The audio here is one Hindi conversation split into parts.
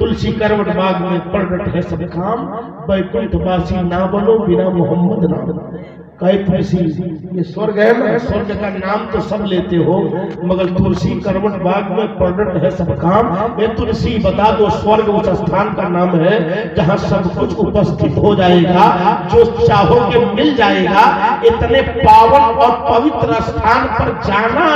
तुलसी करवट बाग में प्रगट है सब काम, बैकुंठ वासी ना बनो बिना मोहम्मद नाम। कहे तुलसी, ये स्वर्ग है ना, स्वर्ग का नाम तो सब लेते हो, मगर तुलसी करवट बाग में प्रगट है सब काम। ये तुलसी बता दो, स्वर्ग उस स्थान का नाम है जहाँ सब कुछ उपस्थित हो जाएगा, जो चाहोगे मिल जाएगा। इतने पावन और पवित्र स्थान पर जाना,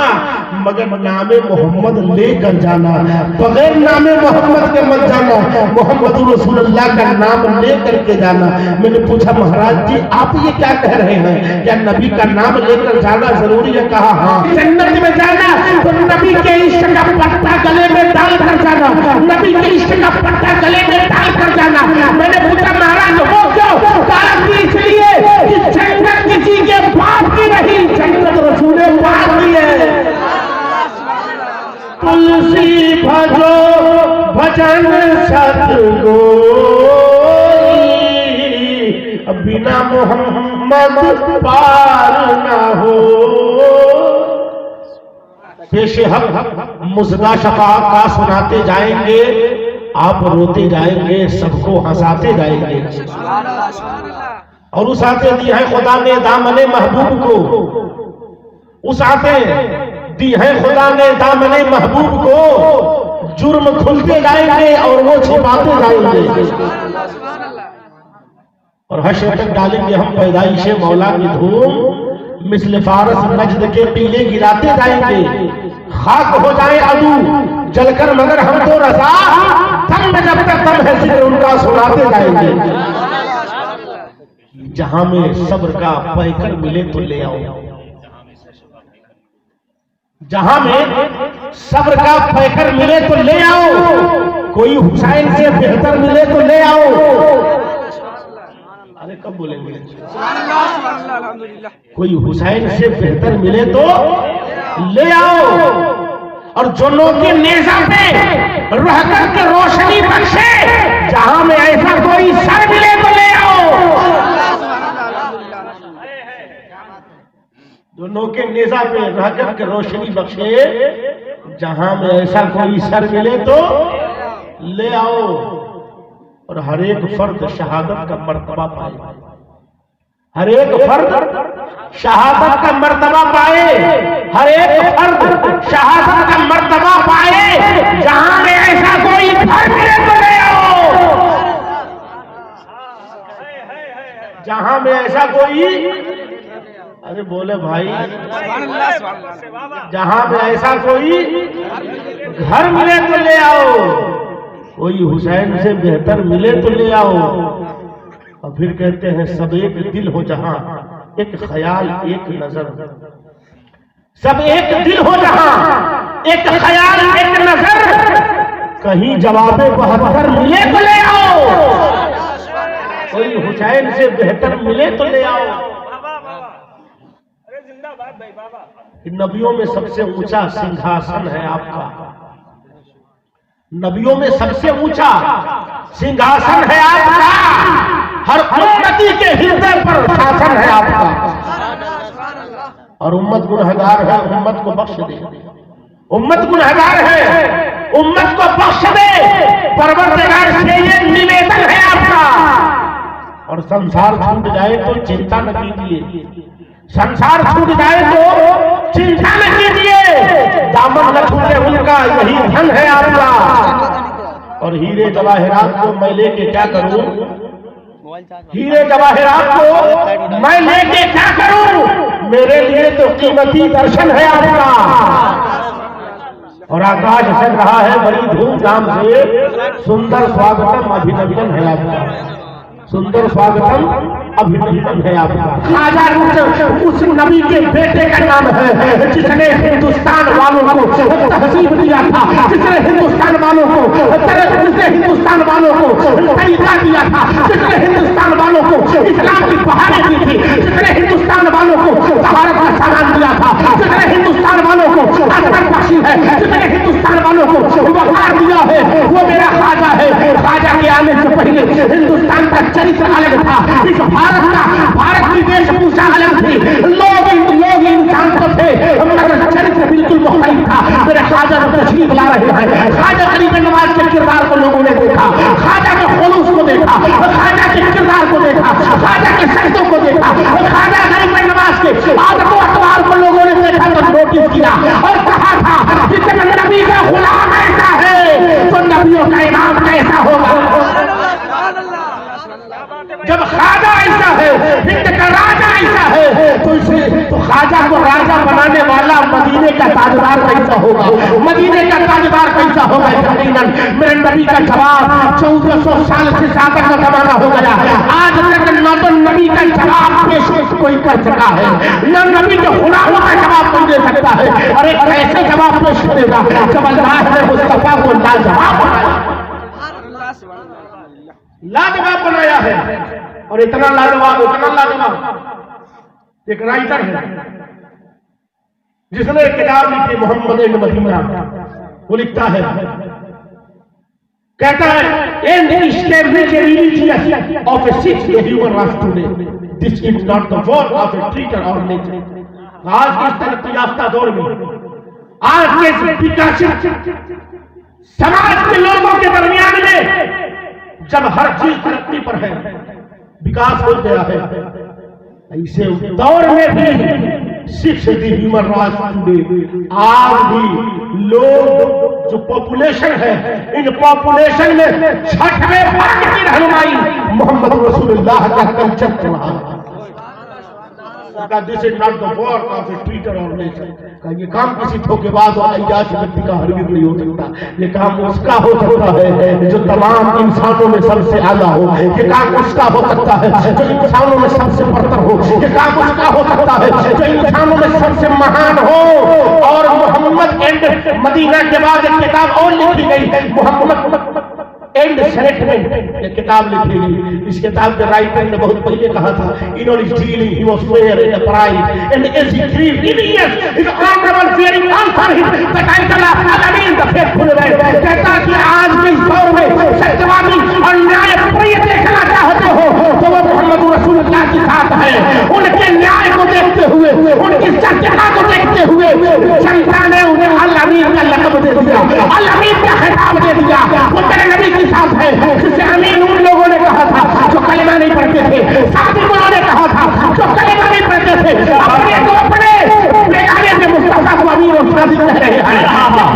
मगर नामे मोहम्मद लेकर जाना, बगैर नामे मोहम्मद के मत जाना, मोहम्मद रसूलुल्लाह का नाम लेकर के जाना। मैंने पूछा महाराज जी आप ये क्या कह रहे हैं, क्या नबी का नाम लेकर जाना जरूरी है? कहा हाँ। जन्नत में जाना तो नबी के इश्क का पट्टा गले में डाल कर जाना, नबी के इश्क का पट्टा गले में डाल कर जाना। मैंने पूछा महाराज वो क्यों? कारण इसलिए कि जन्नत किसी के बाप की नहीं, जन्नत रसूल पाक की है। तुलसी भजो भजन सतगुरु, बिना मोहम्मद पार ना हो। पेश हक मुज़दा शफा का सुनाते जाएंगे, आप रोते जाएंगे, सबको हंसाते जाएंगे। और उस आते दी है खुदा ने दामने महबूब को, उस आते दी है खुदा ने दामने महबूब को, जुर्म खुलते जाएंगे और वो छिपाते जाएंगे। और हश्र तक डालेंगे हम पैदाइशे मौला की धूम, मिस्ल फारस नजद के पीले गिराते जाएंगे। खाक हो जाए अदू जलकर मगर हम तो रजा, दम में जब तक दम है जिक्र उनका सुनाते जाएंगे। जहां में सब्र का पैकर मिले तो ले आओ, जहां में सब्र का पैकर मिले तो ले आओ। कोई हुसैन से बेहतर मिले तो ले आओ। अरे कब बोलेंगे? कोई हुसैन से बेहतर मिले तो ले आओ। और जो लोग के नेज़ा पे रह कर के रोशनी बख्शे, जहां में ऐसा कोई सर मिले तो ले आओ। जो लोग के नेज़ा पे रह कर के रोशनी बख्शे, जहां में ऐसा कोई सर मिले तो ले आओ। और हर एक फर्द शहादत का मर्तबा पाए, हर एक फर्द शहादत का मर्तबा पाए, हर एक फर्द शहादत का मर्तबा पाए। जहां में ऐसा कोई घर मिले तो ले आओ, जहां में ऐसा कोई, अरे बोले भाई, जहां में ऐसा कोई घर मिले तो ले आओ। कोई हुसैन से बेहतर मिले तो ले आओ। और फिर कहते हैं सब एक दिल हो जहां, एक ख्याल एक नजर, सब एक दिल हो जहां, एक ख्याल एक नजर। कहीं जवाबे 72 मिले तो ले आओ। कोई हुसैन से बेहतर मिले तो ले आओ। नबियों में सबसे ऊंचा सिंहासन है आपका, नबियों में सबसे ऊंचा सिंहासन है आपका। हर उम्मती के हृदय पर शासन है आपका। और उम्मत गुनहगार है, उम्मत को बख्श दे। उम्मत गुनहगार है, उम्मत को बख्श दे। परवरदिगार से ये निवेदन है आपका। और संसार छूट जाए तो चिंता न कीजिए, संसार छूट जाए तो चिंता न कीजिए। दामन न छूटे उनका यही धन है आपका। और हीरे जवाहरात को मैं लेके क्या करूं, हीरे जवाहरात को मैं लेके क्या करूं, मेरे लिए तो कीमती दर्शन है आपका। और आकाश सज रहा है बड़ी धूमधाम से, सुंदर स्वागतम अभिनंदन है आपका, सुंदर स्वागतम अभिनंदन है आपका। उस नबी के बेटे का नाम है जिसने हिंदुस्तान वालों को तहजीब दिया था, जिसने हिंदुस्तान वालों को, जिसने हिंदुस्तान वालों को तरीका दिया था, जिसने हिंदुस्तान वालों को इस्लाम की बहारें दी थी, जिसने हिंदुस्तान वालों को भारत का सामान दिया था, जिसने हिंदुस्तान वालों को आसमान बख्शी है, जिसने हिंदुस्तान वालों को वफार दिया है, वो मेरा ख्वाजा है। ख्वाजा के आने से पहले हिंदुस्तान का चरित्र अलग था, इस भारत की वेशभूषा अलग थी। लोग इंसान को थे मगर चरित्र बिल्कुल मुख्तलिफ था। मेरे ख्वाजा को तशरीफ ला रहे हैं, ख्वाजा गरीब नवाज के किरदार को लोगों ने देखा, ख्वाजा के खुलूस को देखा, ख्वाजा के किरदार को देखा, ख्वाजा के सजदों को देखा, ख्वाजा गरीब नवाज के आदत व अतवार को लोगों ने देखा तो नोटिस किया और कहा था कि जब नबी का गुलाम ऐसा है तो नबियों का इमाम कैसा होगा। जब ख्वाजा ऐसा है, हिंद का राजा ऐसा है, तो इसे तो ख्वाजा को राजा बनाने वाला मदीने का ताजदार कैसा होगा, मदीने का ताजदार कैसा होगा। यकीनन मेरे नबी का जवाब 1400 साल से ज्यादा का जमाना हो गया, आज तक न तो नबी का जवाब पेश कोई कर सका है, न नबी के गुलामों का जवाब कोई दे सकता है। अरे कैसे जवाब पेश करेगा जब अल्लाह ने मुस्तफा को लाजवाब बनाया, लाजवाब बनाया है। और इतना लाजवाब, इतना लाजवाब, एक राइटर है जिसने एक किताब लिखी मोहम्मद एंड मदीना, वो लिखता है, कहता है and establish a religious of a six human race today, this is not the work of a teacher और नेचर। आज के तरक्की याफ्ता दौर में, आज के विकसित समाज के लोगों के दरमियान में जब हर चीज तरक्की पर है, विकास हो गया है, ऐसे दौर में भी सिक्स ह्यूमन राइट्स टुडे, आज भी लोग जो पॉपुलेशन है, इन पॉपुलेशन में छठवें वर्ग की रहनुमाई मोहम्मद रसूलुल्लाह का कल्चर चल रहा है। This is not the work of A Twitter और नेचर। ये काम किसी धोखेबाज और अय्याश व्यक्ति का हरगिज़ नहीं हो सकता। ये काम उसका हो सकता है जो तमाम इंसानों में सबसे आला हो, ये काम उसका हो सकता है जो इंसानों में सबसे बरतर हो, ये काम उसका हो सकता है जो इंसानों में सबसे महान हो। और मोहम्मद एंड मदीना के बाद एक किताब और लिखी गई, मोहम्मद एंड सेटलमेंट, ये किताब लिखी गई। इस किताब के राइटर ने बहुत पहले कहा था, in all dealing he was fair in pride and as he grew religious is honourable fearing answer him the title of Amin the faithful man. कहता कि आज के इस दौर में सत्यवादी और न्यायप्रिय देखना चाहते हो तो वो मोहम्मद रसूलुल्लाह के साथ है। उनके न्याय को देखते हुए, उनकी सत्यता को देखते हुए जनता ने उन्हें अल अमीन का लक़ब दे दिया, अल अमीन का खिताब दे दिया। वो तेरे नबी के साथ है जिसे अमीन उन लोगों ने कहा था जो कलिमा नहीं पढ़ते थे, सादिक उन्होंने कहा था जो कलिमा नहीं पढ़ते थे। अपने को अपने बेगाने से मुस्तफा को अमीन और सादिक कह रहे हैं।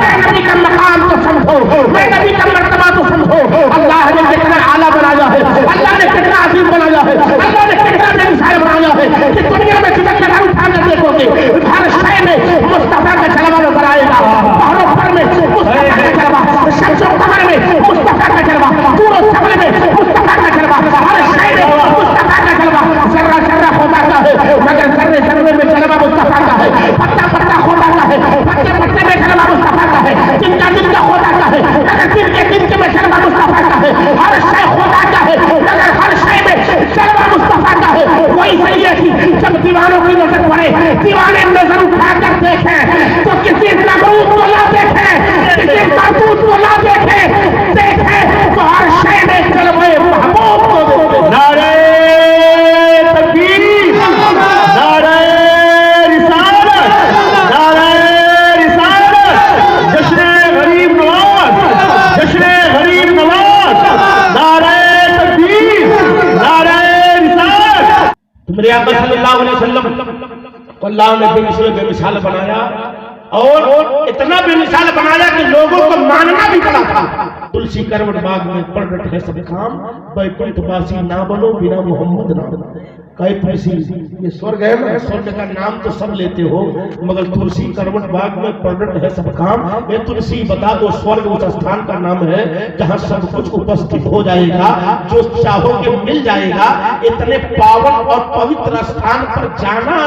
मैं नबी का मकाम तो समझो, मैं नबी का मर्तबा तो समझो। अल्लाह ने कितना आला बनाया है, अल्लाह ने कितना अजीम बनाया है, अल्लाह ने कितना बेमिसाल बनाया है कि दुनिया में जितना कदम उठाकर देखोगे हर शय में मुस्तफा का जलवा नजर आएगा। पहाड़ों पर में मुस्तफा का जलवा, शम्सो कमर में मुस्तफा का जलवा, पूरे सबल में मुस्तफा का जलवा, हर शय में मुस्तफा का जलवा। जर्रा जर्रा होता है मगर जर्रे जर्रे में जलवा मुस्तफा का है, पत्ता पत्ता होता है पत्ते पत्ते में जलवा मुस्तफा का है, जिनका जिनका होता है मगर जिनके जिनके में जलवा मुस्तफा का है। हर शय होता है मगर हर शय में जलवा मुस्तफा का है। वही सही है कि जब दीवानों की नजर पड़े, दीवाने नजर उठाकर देखें तो किसी नबूत को ना देखें, किसी मरबूत को ना देखें, देखें तो हर शय में जलवे महबूब को देखें। नारे तकबीर, नारे रिसालत, नारे रिसालत, जश्न गरीब नवाज, जश्न गरीब नवाज, नारे तकबीर, नारे रिसालत। मेरे आका सल्लल्लाहु अलैहि वसल्लम को अल्लाह ने बेमिसाल बनाया और इतना बेमिसाल बनाया कि लोगों को मानना भी पड़ा था। तुलसी करवट बाग में पड़ रहे सब काम, बैकुंठवासी ना बनो बिना मोहम्मद नाम। कई तुलसी, ये स्वर्ग है ना, स्वर्ग का नाम तो सब लेते हो मगर तुलसी करवट बाग में पड़ है सब काम। ये तुलसी बता दो स्वर्ग उस स्थान का नाम है जहाँ सब कुछ उपस्थित हो जाएगा, जो चाहोगे मिल जाएगा। इतने पावन और पवित्र स्थान पर जाना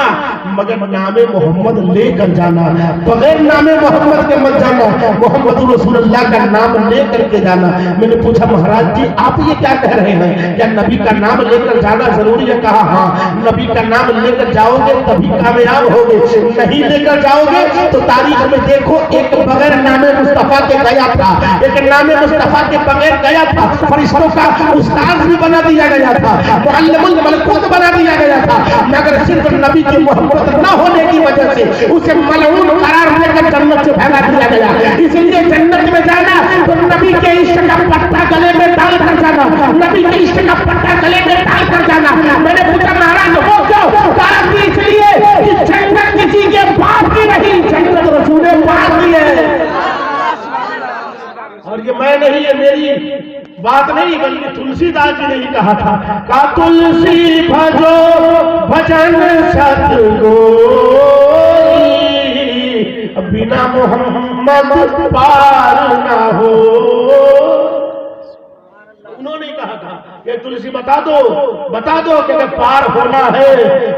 मगर नामे मोहम्मद लेकर जाना, बगैर नामे मोहम्मद के मत जाना। मोहम्मद रसूलुल्लाह का नाम लेकर लेके जाना। मैंने पूछा महाराज जी आप ये क्या कह रहे हैं, क्या नबी का नाम लेकर जाना जरूरी है? कहा हाँ, नबी का नाम लेकर जाओगे तभी कामयाब होगे, नहीं लेकर जाओगे तो तारीख में देखो एक बगैर नामे मुस्तफा के गया था, एक नामे मुस्तफा के बगैर गया था, फरिश्तों का उस्ताद भी बना दिया गया था, मुअल्लिमुल मलकूत बना दिया गया था, मगर सिर्फ नबी की मोहब्बत न होने की वजह से उसे मलऊन करार देकर जन्नत से भगा दिया गया। इसलिए जन्नत में जाना तो नबी के इश्क का पट्टा गले में डाल कर जाना, नबी के इश्क का पट्टा गले में डाल कर जाना। मैंने पूछा महाराज हो क्यों? इसलिए कि जन्नत किसी के बाप की नहीं, जन्नत रसूल पाक की है। और ये मैं नहीं, ये मेरी बात नहीं बल्कि तुलसीदास जी ने ही कहा था, का तुलसी भजो भजन सतगोरी, बिना मोहम्मद पार ना हो। उन्होंने कहा था कि तुलसी बता दो कि अगर पार होना है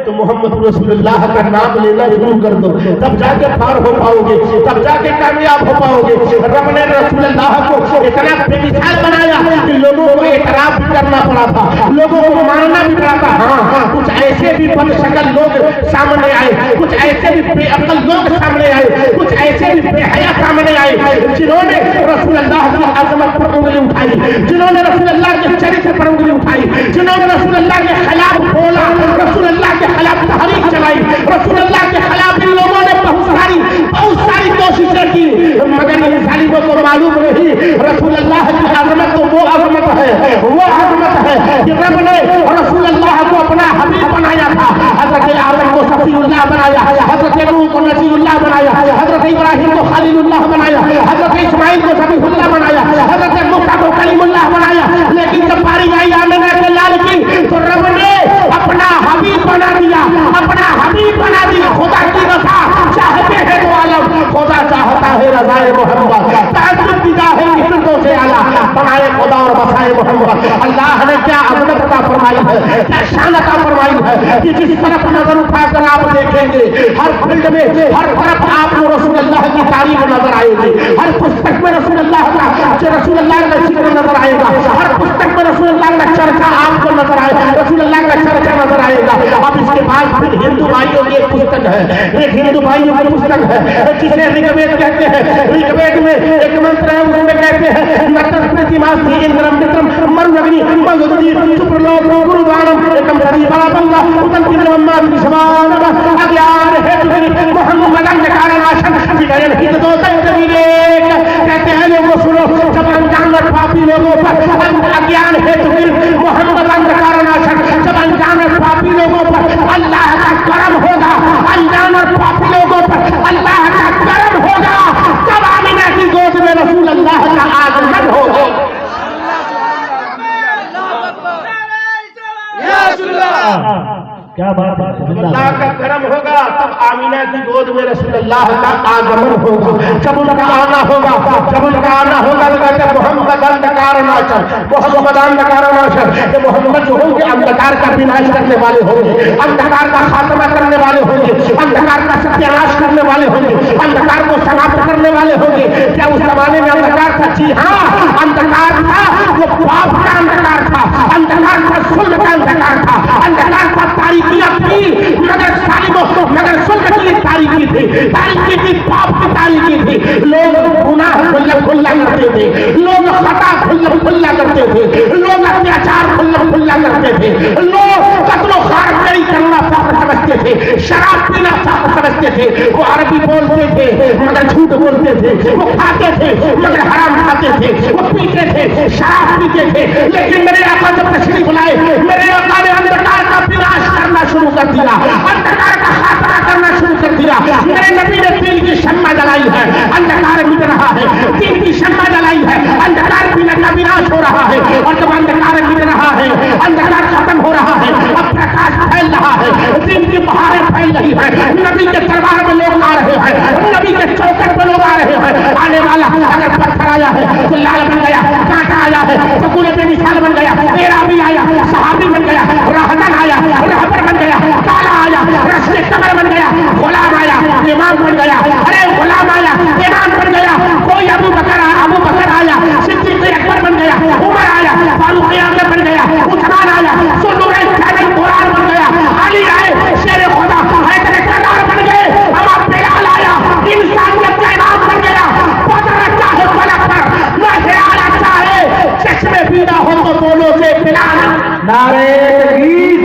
तो मोहम्मद रसूलुल्लाह का नाम लेना शुरू कर दो, तब जाके पार हो पाओगे, तब जाके कामयाब हो पाओगे। रब ने रसूलुल्लाह को इतना बेमिसाल बनाया कि लोगों को एतराफ भी करना पड़ा था, लोगों को मानना भी पड़ा था। हाँ, कुछ ऐसे भी बदशक्ल लोग सामने आए, कुछ ऐसे भी बेअक्ल लोग सामने आए, कुछ ऐसे भी बेहया सामने आए जिन्होंने रसूलुल्लाह की अजमत पर उंगली उठाई, जिन्होंने रसूलुल्लाह के चरित्र पर उंगली उठाई, जिन्होंने रसूलुल्लाह के खिलाफ बोला, रसूलुल्लाह के खिलाफ तहरीक चलाई, रसूलुल्लाह के खिलाफ इन लोगों ने बहुत सारी कोशिशें की, मगर इन जालिमों को मालूम नहीं रसूलुल्लाह की अजमत तो वो अजमत है कि रब ने रसूलुल्लाह को अपना हबीब बनाया था। हजरत आदम को सफीउल्लाह बनाया, हजरत नूह को नजीउल्लाह बनाया, हजरत इब्राहिम को खलीलुल्लाह बनाया, हजरत इस्माइल को सफीउल्लाह बनाया, हजरत मूसा को कलीमुल्लाह बनाया। लेकिन जब बारी आई आमिना के लाल की तो रब ने अपना हबीब बना दिया, अपना हबीब बना दिया। खुदा की रजा चाहते हैं तो आलम, खुदा चाहता है रज़ाए मोहम्मद, ताज्जुब दिदा है फिरदौस से आला, बनाए खुदा और बसाए मोहम्मद। अल्लाह ने क्या अज़मत अता फरमाई है, क्या शान अता फरमाई है कि जिस तरफ नजर उठाकर आप देखेंगे हर फील्ड में, हर तरफ आपको रसूलुल्लाह की तारीफ नजर आएगी, हर पुस्तक में रसूलुल्लाह का रसूलुल्लाह का जिक्र नजर आएगा, हर पुस्तक में रसूलुल्लाह का चर्चा आपको नजर आएगा, रसूलुल्लाह का चर्चा नजर आएगा। अब इसके बाद फिर हिंदू भाइयों की एक पुस्तक है, एक हिंदू भाइयों की पुस्तक है जिसे ऋग्वेद कहते हैं। ऋग्वेद में एक मंत्र है, उसमें कहते हैं नतस्मृतिमास्ति इंद्रम मित्रम मरुदग्नि मगधुदी सुप्रलोक गुरुद्वारम एकम सदीपापंगा उतंतिद्रम्मा विश्वानम अज्ञान हेतु मोहम्मदं कारणाशन विनयन हित दोषं विवेक। कहते हैं लोगों सुनो, जब अनजान और पापी लोगों पर अज्ञान हेतु मोहम्मदं कारणाशन, जब अनजान और पापी लोगों पर अल्लाह का करम होगा, अनजान और पापी लोगों पर अल्लाह का करम होगा, तब आमिना की गोद में रसूल अल्लाह का आगमन होगा। क्या बात है, अल्लाह का करम होगा तब आमीना की गोद में रसूलुल्लाह का आगमन होगा। जब उनका आना होगा, तो कहते मोहम्मद अंधकारनाशन, मोहम्मद अंधकारनाशन, कि मोहम्मद जो होंगे अंधकार का विनाश करने वाले होंगे, अंधकार का खात्मा करने वाले होंगे, अंधकार का सत्यानाश करने वाले होंगे, अंधकार को समाप्त करने वाले होंगे। क्या उस जमाने में अंधकार था? जी हाँ, अंधकार था, वो पाप का अंधकार था, अंधकार था, जुल्म का अंधकार था, अंधकार था, तारीकियां थी, मगर मगर जुल्म की तारीकी थी, तारीकी थी, पाप की तारीकी थी। लोग गुनाह खुल्ला करते थे, लोग खता खुल्ला करते थे, लोग अत्याचार खुल्ला करते थे, लोग कत्लो खारखड़ी करना पाप समझते थे, शराब पीना पाप समझते थे। वो अरबी बोलते थे मगर झूठ बोलते थे, वो खाते थे मगर हराम खाते थे, वो पीते थे, शराब पीते थे। लेकिन मेरे आका जब तशरीफ लाए, मेरे आका ने अंधकार का विनाश करना शुरू कर दिया, अंधकार का खात्मा करना शुरू कर दिया। मेरे नबी ने दीन की शम्मा जलाई है, अंधकार मिट रहा है, दीन की शम्मा जलाई है, अंधकार का विनाश हो रहा है। और जब अंधकार मिट रहा है, अंधकार खत्म हो रहा है, अब प्रकाश फैल रहा है, दीन की बहारें फैल रही है। नबी के दरबार में लोग आ रहे हैं, नबी के चौखट पर लोग आ रहे हैं। आने वाला अगर पत्थर आया है तो लाल बन गया, कांटा आया है तो कुल बेमिसाल बन गया, तेरा भी आया सहाबी बन गया, राहतन आया रहबर बन गया, काला आया रश्ते कमर बन गया, गुलाम आया इमाम बन गया, अरे गुलाम आया इमाम बन गया। कोई अबू बकर आया, सिद्दीक़ सब बोलो से फिलहाल नारे तकबीर,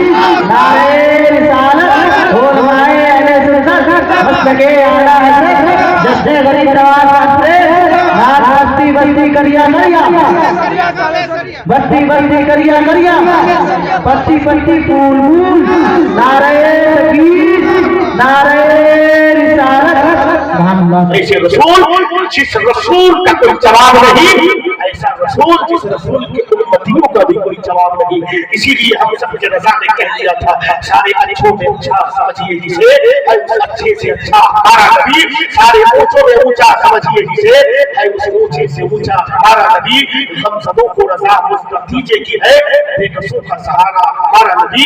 नारे रिसालत, हो हमारे अहले सुन्नत, मस्तके आला हज़रत, जश्न गरीब नवाज शास्त्री, नाथ बस्ती बस्ती करिया करिया, बस्ती बस्ती करिया करिया, बस्ती बस्ती फूल फूल, नारे तकबीर, नारे रिसालत। ऐसे रसूल जिस रसूल का कोई जवाब नहीं, ऐसा रसूल जिस रसूल के उम्मतियों का भी कोई जवाब नहीं। इसीलिए हम सब के रज़ा ने कह दिया था, सारे अच्छों में अच्छा समझिए जिसे, उस अच्छे से अच्छा हमारा नबी, सारे ऊंचों में ऊंचा समझिए जिसे, है उस ऊंचे से ऊंचा हमारा नबी। हम सबों को रज़ा उस नतीजे की है, बेकसों का सहारा हमारा नबी।